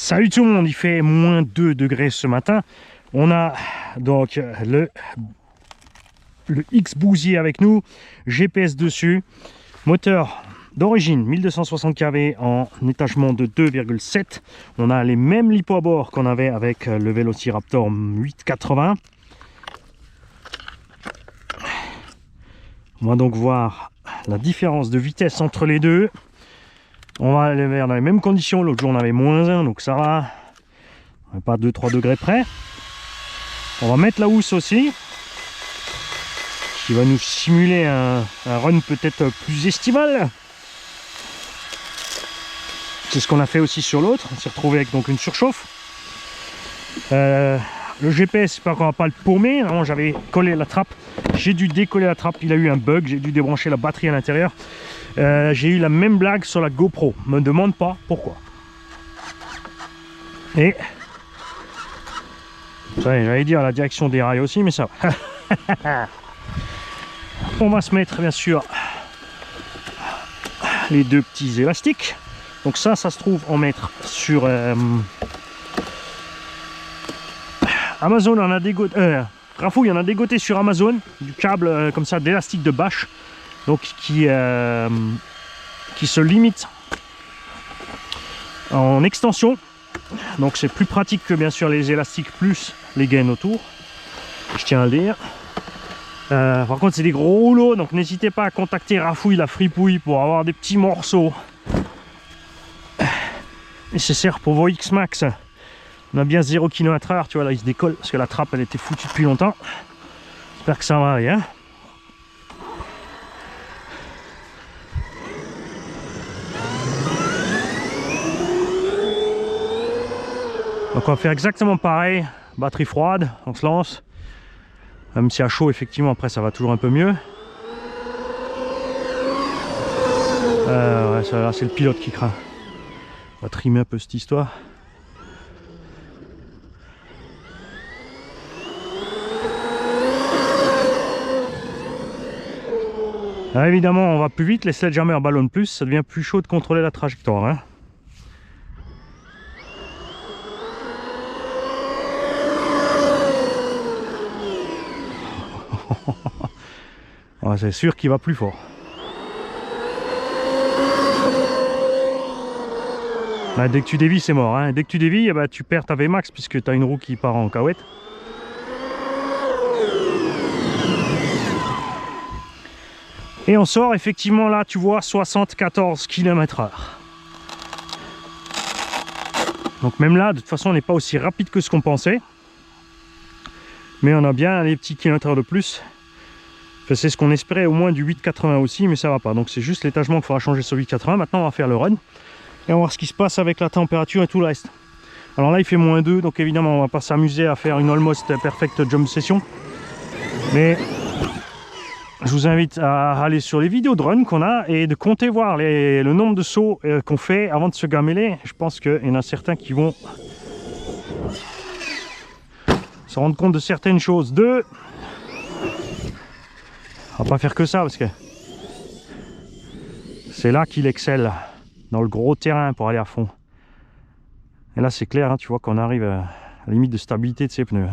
Salut tout le monde, il fait moins 2 degrés ce matin. On a donc le X-Bousier avec nous, GPS dessus, moteur d'origine 1260 kV en étagement de 2,7. On a les mêmes lipo à bord qu'on avait avec le Velociraptor 880. On va donc voir la différence de vitesse entre les deux. On va aller vers dans les mêmes conditions. L'autre jour on avait -1, donc ça va. On n'est pas 2-3 degrés près. On va mettre la housse aussi, qui va nous simuler un run peut-être plus estival. C'est ce qu'on a fait aussi sur l'autre. On s'est retrouvé avec donc une surchauffe. Le GPS, j'espère qu'on va pas le paumer. Non, j'avais collé la trappe. J'ai dû décoller la trappe. Il a eu un bug. J'ai dû débrancher la batterie à l'intérieur. J'ai eu la même blague sur la GoPro. Me demande pas pourquoi. Et j'allais dire la direction des rails aussi, mais ça va. On va se mettre bien sûr les deux petits élastiques. Donc ça se trouve en mettre sur Amazon. On a dégoté, Rafouille en a dégoté sur Amazon du câble comme ça d'élastique de bâche, donc qui se limite en extension. Donc c'est plus pratique que bien sûr les élastiques plus les gaines autour, je tiens à le dire. Par contre c'est des gros rouleaux, donc n'hésitez pas à contacter Rafouille la fripouille pour avoir des petits morceaux nécessaires pour vos X-Max. On a bien 0 km/h, tu vois là il se décolle parce que la trappe elle était foutue depuis longtemps. J'espère que ça va aller, hein. Donc on va faire exactement pareil, batterie froide, on se lance. Même si à chaud effectivement après ça va toujours un peu mieux. Ouais, ça, c'est le pilote qui craint. On va trimer un peu cette histoire. Alors évidemment on va plus vite, les sledgehammers ballonnent plus, ça devient plus chaud de contrôler la trajectoire, hein. Ouais, c'est sûr qu'il va plus fort. Là, dès que tu dévis c'est mort, hein. Dès que tu dévis, bah, tu perds ta Vmax puisque tu as une roue qui part en cahuète. Et on sort effectivement là, tu vois, 74 km/h. Donc même là, de toute façon, on n'est pas aussi rapide que ce qu'on pensait. Mais on a bien les petits kilomètres de plus. Enfin, c'est ce qu'on espérait, au moins du 880 aussi, mais ça va pas. Donc c'est juste l'étagement qu'il faudra changer sur 880. Maintenant, on va faire le run. Et on va voir ce qui se passe avec la température et tout le reste. Alors là, il fait -2, donc évidemment, on va pas s'amuser à faire une almost perfect jump session. Mais je vous invite à aller sur les vidéos de run qu'on a et de compter voir le nombre de sauts qu'on fait avant de se gameler. Je pense qu'il y en a certains qui vont se rendre compte de certaines choses. On va pas faire que ça parce que c'est là qu'il excelle, dans le gros terrain pour aller à fond. Et là c'est clair, hein, tu vois qu'on arrive à la limite de stabilité de ses pneus.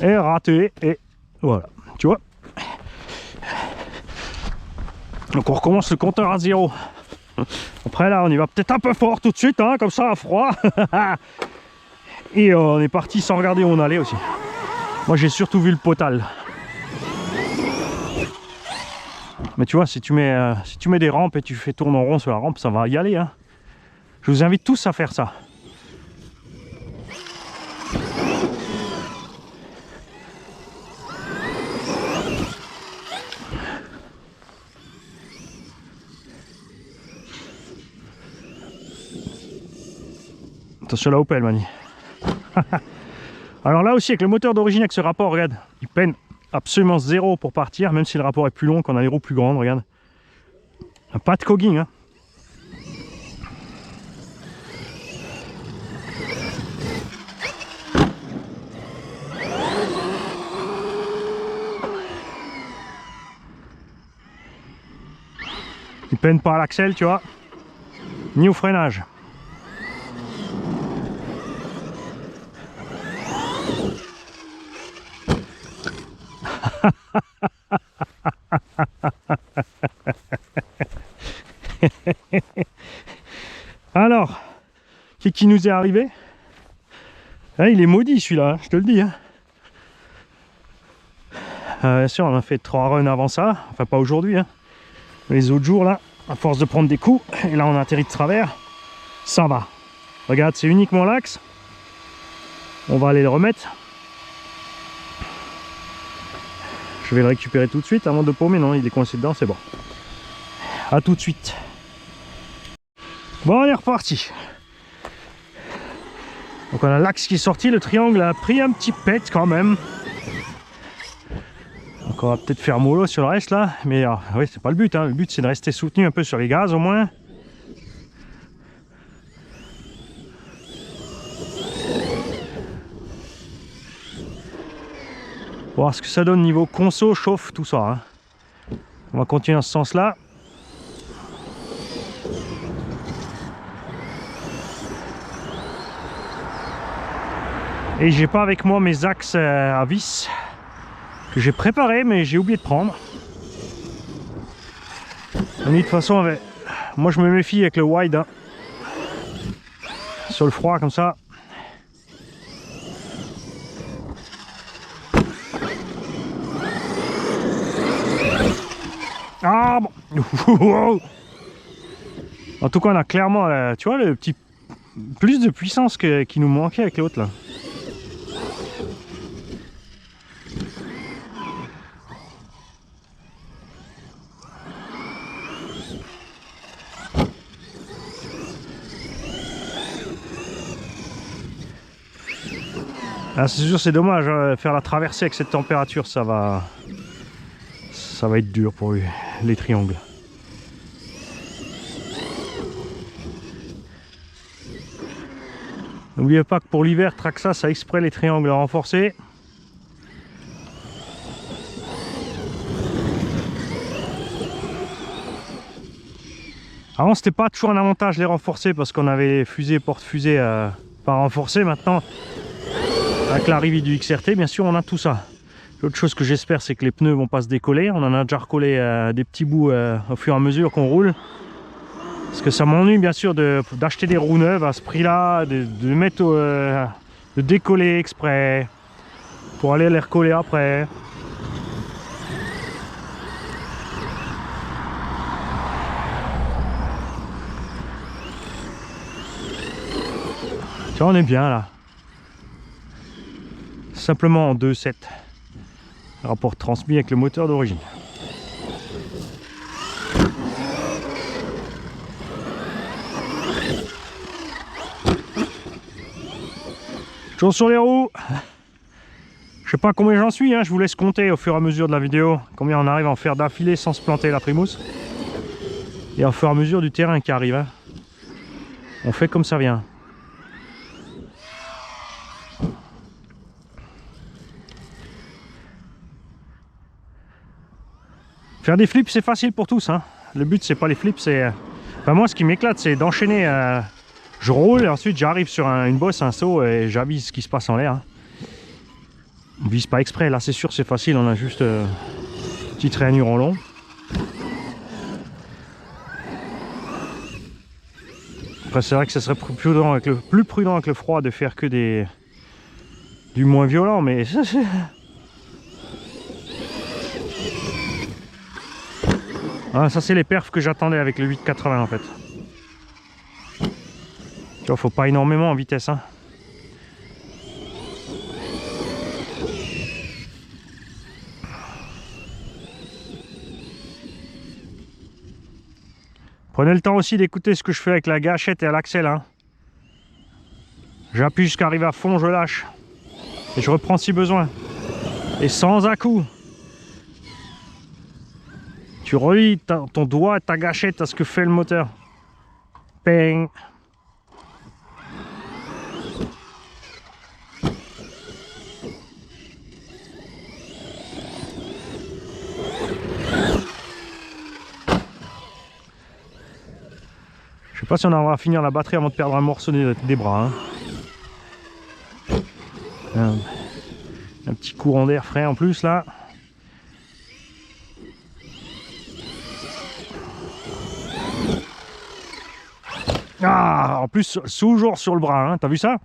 Et raté, et voilà, tu vois. Donc on recommence le compteur à 0. Après là on y va peut-être un peu fort tout de suite, hein, comme ça à froid. Et on est parti sans regarder où on allait aussi. Moi j'ai surtout vu le potal. Mais tu vois, si tu mets des rampes et tu fais tourner en rond sur la rampe, ça va y aller, hein. Je vous invite tous à faire ça. Attention la Opel, Mani. Alors là aussi, avec le moteur d'origine, avec ce rapport, regarde, il peine absolument 0 pour partir, même si le rapport est plus long, qu'on a les roues plus grandes, regarde. Pas de cogging, hein. Il peine pas à l'axel, tu vois, ni au freinage. Alors, qu'est-ce qui nous est arrivé? Ah, il est maudit celui-là, hein, je te le dis. Hein. Bien sûr, on a fait 3 runs avant ça, enfin pas aujourd'hui. Hein. Les autres jours là, à force de prendre des coups, et là on a atterri de travers, ça va. Regarde, c'est uniquement l'axe. On va aller le remettre. Je vais le récupérer tout de suite avant de paumer. Non, il est coincé dedans, c'est bon. A tout de suite. Bon, on est reparti. Donc on a l'axe qui est sorti, le triangle a pris un petit pet quand même. Donc on va peut-être faire mollo sur le reste là, mais oui, c'est pas le but. Hein. Le but c'est de rester soutenu un peu sur les gaz au moins. Voir ce que ça donne niveau conso, chauffe, tout ça. Hein. On va continuer dans ce sens là. Et j'ai pas avec moi mes axes à vis que j'ai préparé mais j'ai oublié de prendre. Et de toute façon, moi je me méfie avec le wide. Hein. Sur le froid comme ça. Ah bon. En tout cas on a clairement, tu vois, le petit plus de puissance qui nous manquait avec l'autre là. Ah, c'est sûr, c'est dommage, hein, faire la traversée avec cette température, ça va être dur pour les triangles. N'oubliez pas que pour l'hiver, Traxa, ça exprès les triangles renforcés. Avant, c'était pas toujours un avantage les renforcer parce qu'on avait les fusées, porte-fusées pas renforcées. Maintenant, avec l'arrivée du XRT, bien sûr, on a tout ça. L'autre chose que j'espère, c'est que les pneus vont pas se décoller. On en a déjà recollé des petits bouts au fur et à mesure qu'on roule. Parce que ça m'ennuie, bien sûr, d'acheter des roues neuves à ce prix-là, de mettre de décoller exprès pour aller les recoller après. Tu vois, on est bien là. Simplement en 2.7. Rapport transmis avec le moteur d'origine. Toujours sur les roues. Je sais pas combien j'en suis, hein. Je vous laisse compter au fur et à mesure de la vidéo combien on arrive à en faire d'affilée sans se planter la primousse. Et au fur et à mesure du terrain qui arrive. Hein. On fait comme ça vient. Faire des flips, c'est facile pour tous. Hein. Le but, c'est pas les flips, c'est... Enfin, moi, ce qui m'éclate, c'est d'enchaîner. Je roule et ensuite, j'arrive sur une bosse, un saut et j'avise ce qui se passe en l'air. Hein. On vise pas exprès. Là, c'est sûr, c'est facile. On a juste petite rainure en long. Après, c'est vrai que ce serait plus prudent avec le froid de faire que du moins violent, mais ça, c'est... Ah, ça c'est les perfs que j'attendais avec le 880 en fait. Tu vois, faut pas énormément en vitesse. Hein. Prenez le temps aussi d'écouter ce que je fais avec la gâchette et à l'axel. Hein. J'appuie jusqu'à arriver à fond, je lâche. Et je reprends si besoin. Et sans à-coup. Tu relis ton doigt et ta gâchette à ce que fait le moteur. Ping. Je sais pas si on arrivera à finir la batterie avant de perdre un morceau des bras. Hein. Un petit courant d'air frais en plus là. Ah, en plus toujours sur le bras, hein. T'as vu ça?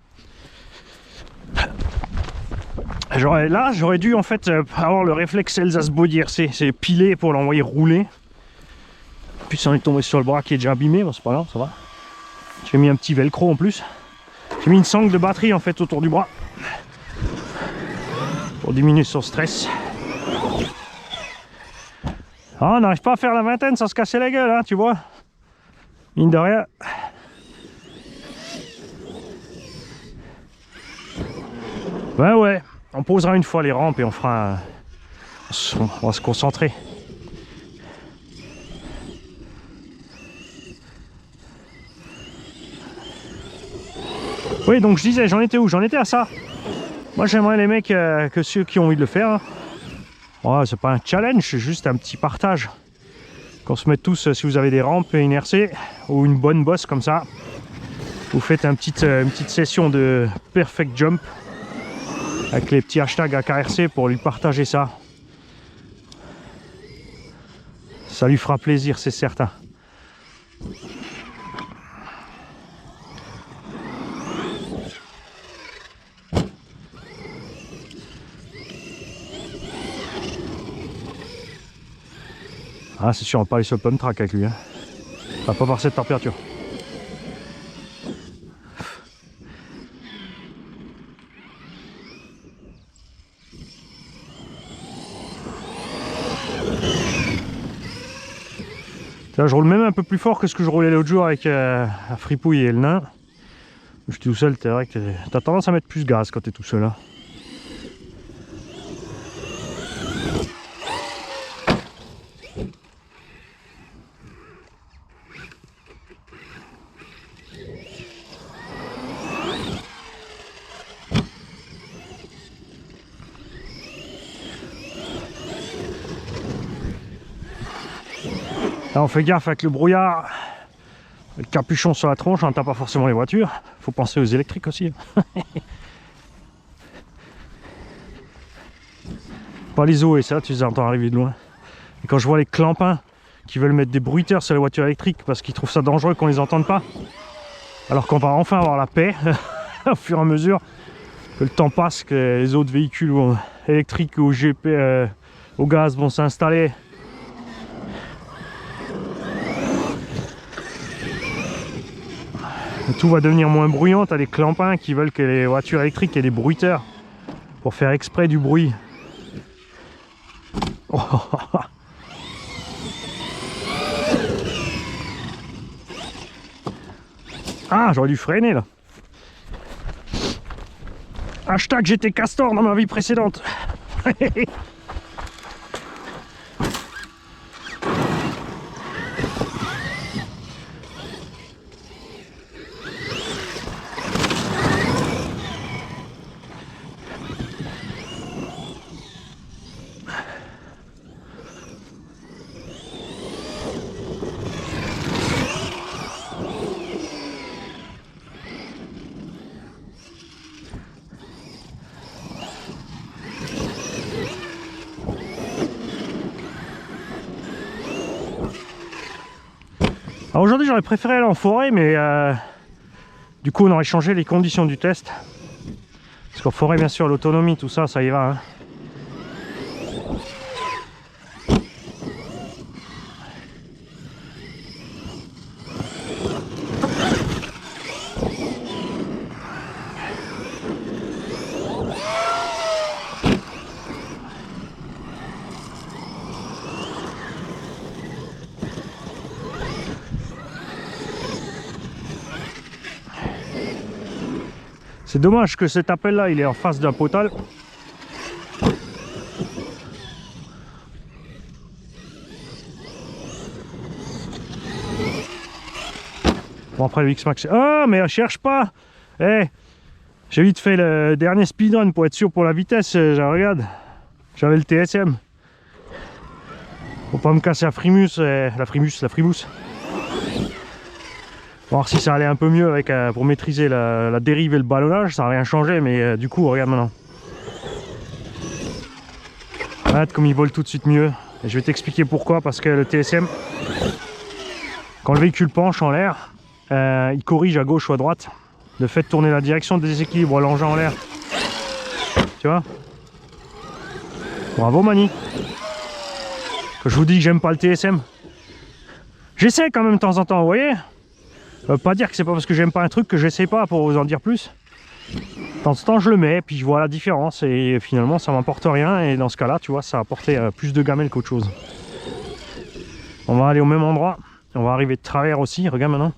J'aurais dû en fait avoir le réflexe Elsace Body RC, c'est piler pour l'envoyer rouler. Puis on est tombé sur le bras qui est déjà abîmé, bon c'est pas grave, ça va. J'ai mis un petit velcro en plus. J'ai mis une sangle de batterie en fait autour du bras pour diminuer son stress. Ah, on n'arrive pas à faire la vingtaine sans se casser la gueule, hein, tu vois. Mine de rien. Ben ouais, on posera une fois les rampes et on fera on va se concentrer. Oui, donc je disais, j'en étais où? J'en étais à ça. Moi j'aimerais les mecs que ceux qui ont envie de le faire. Hein. Oh, c'est pas un challenge, c'est juste un petit partage. Qu'on se mette tous, si vous avez des rampes et une RC ou une bonne bosse comme ça, vous faites une petite session de perfect jump avec les petits hashtags AKRC pour lui partager ça. Ça lui fera plaisir, c'est certain. Ah, c'est sûr, on va pas aller sur le pump track avec lui. Hein. On va pas voir cette température. Là, je roule même un peu plus fort que ce que je roulais l'autre jour avec la Fripouille et le nain. Je suis tout seul, c'est vrai que t'as tendance à mettre plus gaz quand t'es tout seul. Hein. Là, on fait gaffe avec le brouillard, le capuchon sur la tronche, on n'entend pas forcément les voitures. Faut penser aux électriques aussi. Pas les eaux et ça, tu les entends arriver de loin. Et quand je vois les clampins qui veulent mettre des bruiteurs sur les voitures électriques parce qu'ils trouvent ça dangereux qu'on les entende pas, alors qu'on va enfin avoir la paix au fur et à mesure que le temps passe, que les autres véhicules électriques ou GP au gaz vont s'installer. Tout va devenir moins bruyant, t'as des clampins qui veulent que les voitures électriques aient des bruiteurs pour faire exprès du bruit. Oh. Ah, j'aurais dû freiner là. Hashtag j'étais castor dans ma vie précédente. Alors aujourd'hui j'aurais préféré aller en forêt, mais du coup on aurait changé les conditions du test. Parce qu'en forêt bien sûr l'autonomie, tout ça, ça y va. Hein. C'est dommage que cet appel là il est en face d'un potal. Bon après le X-Max. Ah mais cherche pas. Hey, j'ai vite fait le dernier speedrun pour être sûr pour la vitesse. Regarde, j'avais le TSM. Faut pas me casser la frimousse. La frimousse. Voir si ça allait un peu mieux avec, pour maîtriser la dérive et le ballonnage. Ça n'a rien changé, mais du coup, regarde maintenant. Regarde comme il vole tout de suite mieux. Et je vais t'expliquer pourquoi. Parce que le TSM, quand le véhicule penche en l'air, il corrige à gauche ou à droite. Le fait de tourner la direction de déséquilibre l'engin en l'air. Tu vois? Bravo Mani. Que je vous dis que j'aime pas le TSM. J'essaie quand même de temps en temps, vous voyez? Pas dire que c'est pas parce que j'aime pas un truc que j'essaie pas, pour vous en dire plus. De temps en temps je le mets, puis je vois la différence et finalement ça m'apporte rien, et dans ce cas là tu vois ça a apporté plus de gamelle qu'autre chose. On va aller au même endroit, on va arriver de travers aussi, regarde maintenant.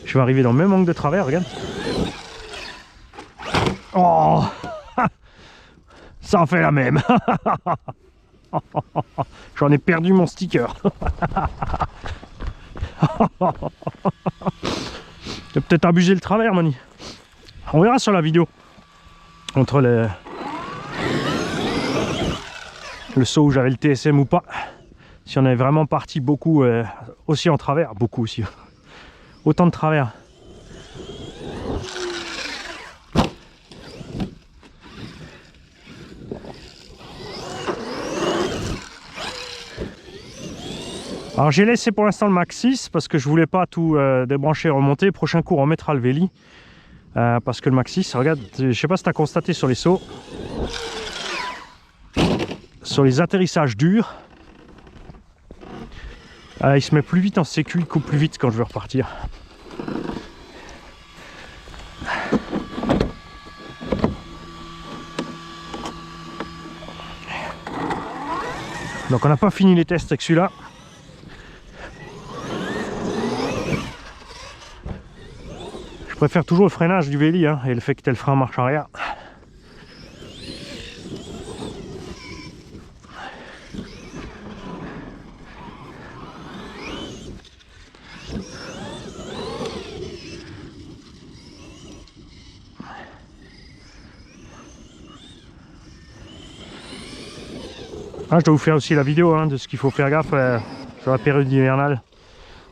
Je vais arriver dans le même angle de travers, regarde. Oh, ça en fait la même. J'en ai perdu mon sticker. J'ai peut-être abusé le travers, Mani. On verra sur la vidéo. Entre le saut où j'avais le TSM ou pas. Si on est vraiment parti beaucoup, aussi en travers. Beaucoup aussi. Autant de travers. Alors j'ai laissé pour l'instant le Max 6 parce que je voulais pas tout débrancher et remonter. Prochain cours on mettra le Véli. Parce que le Max 6, regarde, je sais pas si tu as constaté sur les sauts. Sur les atterrissages durs. Il se met plus vite en sécu, il coupe plus vite quand je veux repartir. Donc on n'a pas fini les tests avec celui-là. Je préfère toujours le freinage du Véli hein, et le fait que tu aies le frein en marche arrière. Ah, je dois vous faire aussi la vidéo hein, de ce qu'il faut faire gaffe sur la période hivernale.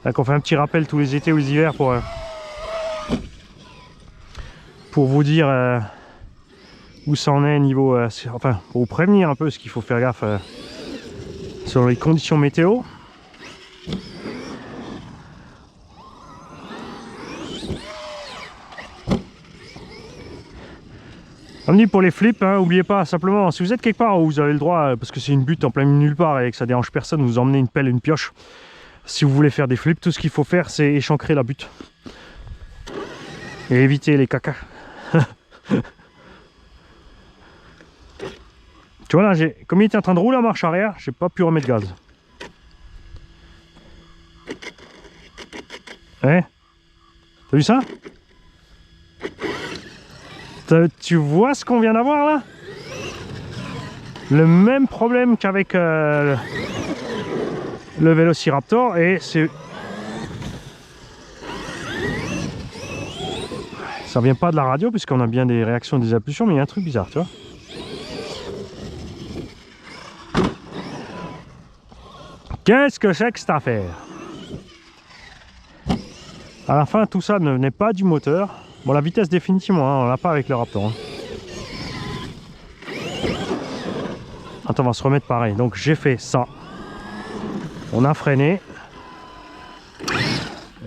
Donc on fait un petit rappel tous les étés ou les hivers pour vous dire où ça en est niveau, enfin pour vous prévenir un peu ce qu'il faut faire gaffe sur les conditions météo. Comme dit pour les flips, hein, n'oubliez pas simplement, si vous êtes quelque part où vous avez le droit, parce que c'est une butte en plein milieu nulle part et que ça dérange personne, vous emmenez une pelle et une pioche. Si vous voulez faire des flips, tout ce qu'il faut faire c'est échancrer la butte. Et éviter les cacas. Tu vois là, comme il était en train de rouler en marche arrière, j'ai pas pu remettre gaz. Ouais. T'as vu ça? Tu vois ce qu'on vient d'avoir là? Le même problème qu'avec le Vélociraptor, et c'est... Ça vient pas de la radio puisqu'on a bien des réactions et des impulsions, mais il y a un truc bizarre, tu vois. Qu'est-ce que c'est que cette affaire? À la fin, tout ça ne venait pas du moteur. Bon, la vitesse définitivement, hein, on l'a pas avec le Raptor. Hein. Attends, on va se remettre pareil. Donc j'ai fait ça. On a freiné.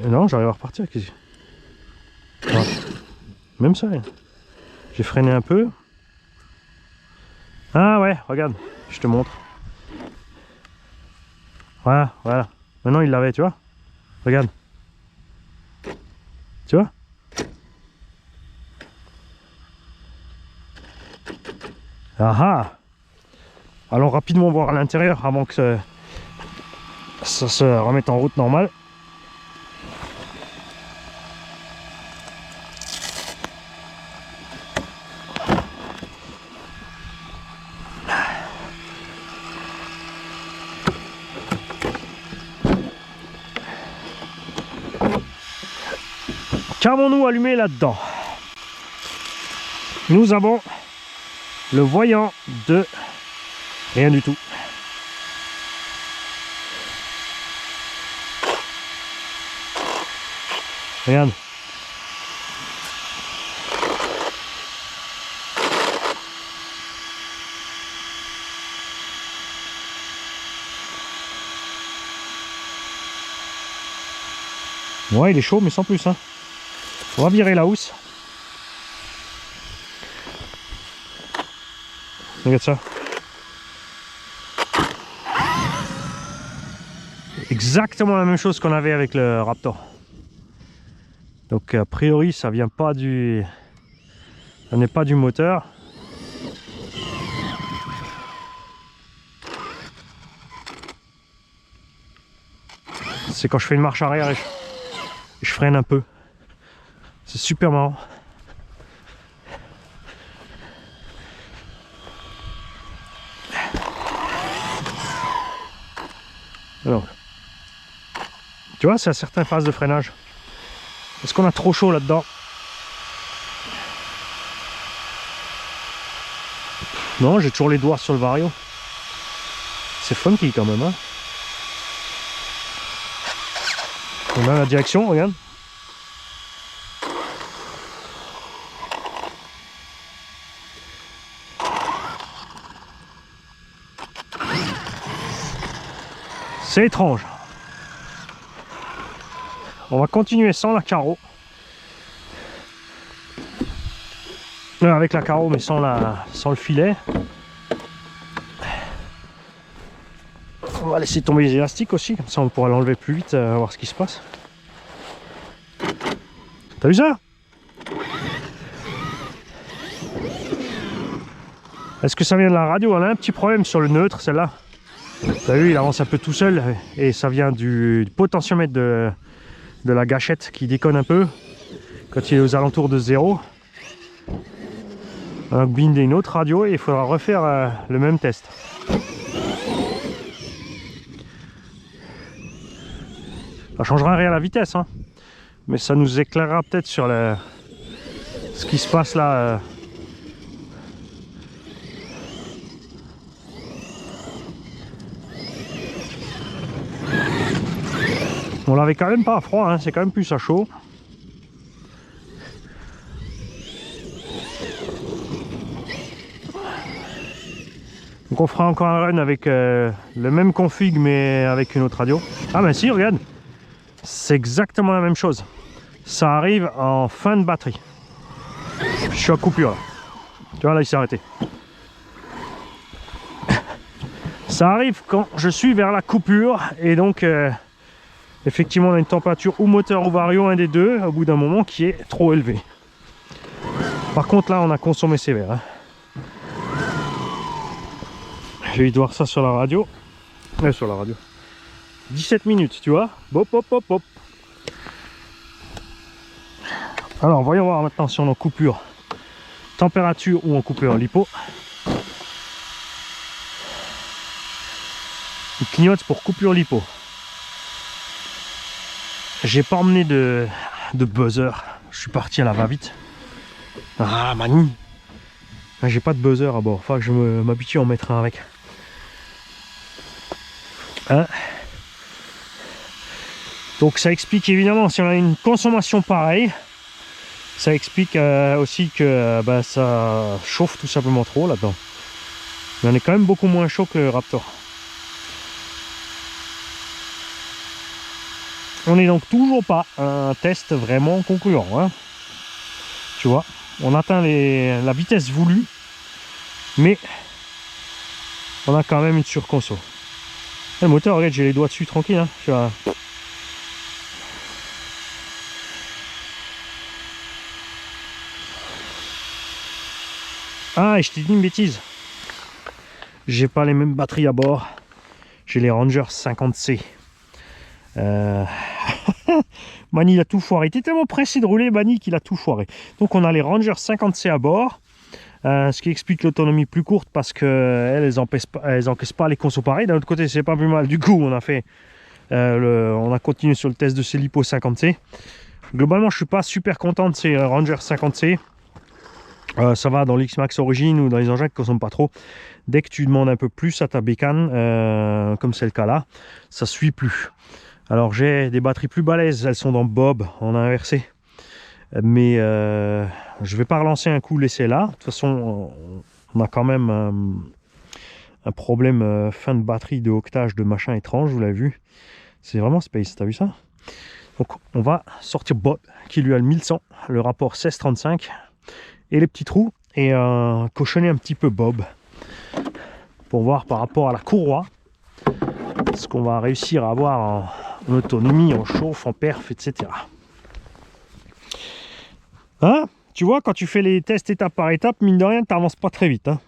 Et non, j'arrive à repartir. Ouais. Même ça. J'ai freiné un peu. Ah ouais, regarde, je te montre. Voilà, voilà. Maintenant il l'avait, tu vois. Regarde. Tu vois? Ah ah! Allons rapidement voir à l'intérieur avant que ça se remette en route normale. Qu'avons-nous allumé là-dedans? Nous avons le voyant de rien du tout. Regarde. Ouais, il est chaud, mais sans plus. Hein. On va virer la housse. Regarde ça. Exactement la même chose qu'on avait avec le Raptor. Donc a priori ça vient pas du... Ça n'est pas du moteur. C'est quand je fais une marche arrière et je freine un peu. C'est super marrant. Alors, tu vois, c'est à certaines phases de freinage. Est-ce qu'on a trop chaud là-dedans? Non, j'ai toujours les doigts sur le vario. C'est funky quand même, hein. On a la direction, regarde. C'est étrange. On va continuer sans la carreau. Avec la carreau mais sans le filet. On va laisser tomber les élastiques aussi, comme ça on pourra l'enlever plus vite, voir ce qui se passe. T'as vu ça? Est-ce que ça vient de la radio? On a un petit problème sur le neutre, celle-là. T'as vu, il avance un peu tout seul et ça vient du potentiomètre de la gâchette qui déconne un peu quand il est aux alentours de 0. On a blindé une autre radio et il faudra refaire le même test. Ça changera rien à la vitesse, hein, mais ça nous éclairera peut-être sur ce qui se passe là. On l'avait quand même pas à froid, hein, c'est quand même plus à chaud. Donc on fera encore un run avec le même config mais avec une autre radio. Ah ben si, regarde, c'est exactement la même chose. Ça arrive en fin de batterie. Je suis à coupure là. Tu vois là il s'est arrêté. Ça arrive quand je suis vers la coupure et donc effectivement on a une température ou moteur ou vario, un des deux, au bout d'un moment qui est trop élevée. Par contre là on a consommé sévère. Hein. J'ai eu de voir ça sur la radio. Sur la radio. 17 minutes, tu vois. Hop, hop, hop, hop. Alors, voyons voir maintenant si on est en coupure température ou en coupure lipo. Il clignote pour coupure lipo. J'ai pas emmené de buzzer. Je suis parti à la va-vite. Ah, mani. J'ai pas de buzzer à bord. Faut que je m'habitue à en mettre un avec. Hein? Donc ça explique évidemment si on a une consommation pareille, ça explique aussi que ça chauffe tout simplement trop là-dedans. Mais on est quand même beaucoup moins chaud que le Raptor. On n'est donc toujours pas un test vraiment concluant, hein. Tu vois, on atteint la vitesse voulue, mais on a quand même une surconso. Le moteur, regarde, j'ai les doigts dessus tranquille, hein. Tu vois. Ah, et je t'ai dit une bêtise. J'ai pas les mêmes batteries à bord. J'ai les Ranger 50C. Mani il a tout foiré. Il était tellement pressé de rouler, Mani, qu'il a tout foiré. Donc on a les Ranger 50C à bord. Ce qui explique l'autonomie plus courte parce qu'elles encaissent pas les consos pareils. D'un autre côté, c'est pas plus mal. Du coup, on a continué sur le test de ces Lipo 50C. Globalement, je suis pas super content de ces Ranger 50C. Ça va dans l'X-Max Origin ou dans les engins qui ne consomment pas trop. Dès que tu demandes un peu plus à ta bécane, comme c'est le cas là, ça suit plus. Alors j'ai des batteries plus balèzes, elles sont dans Bob en inversé. Mais je vais pas relancer un coup l'essai là. De toute façon, on a quand même un problème fin de batterie, de octage, de machin étrange, vous l'avez vu. C'est vraiment space, t'as vu ça? Donc on va sortir Bob qui lui a le 1100, le rapport 16-35 et les petits trous et cochonner un petit peu Bob pour voir par rapport à la courroie ce qu'on va réussir à avoir en autonomie, en chauffe, en perf, etc. Hein? Tu vois, quand tu fais les tests étape par étape, mine de rien, tu n'avances pas très vite. Hein.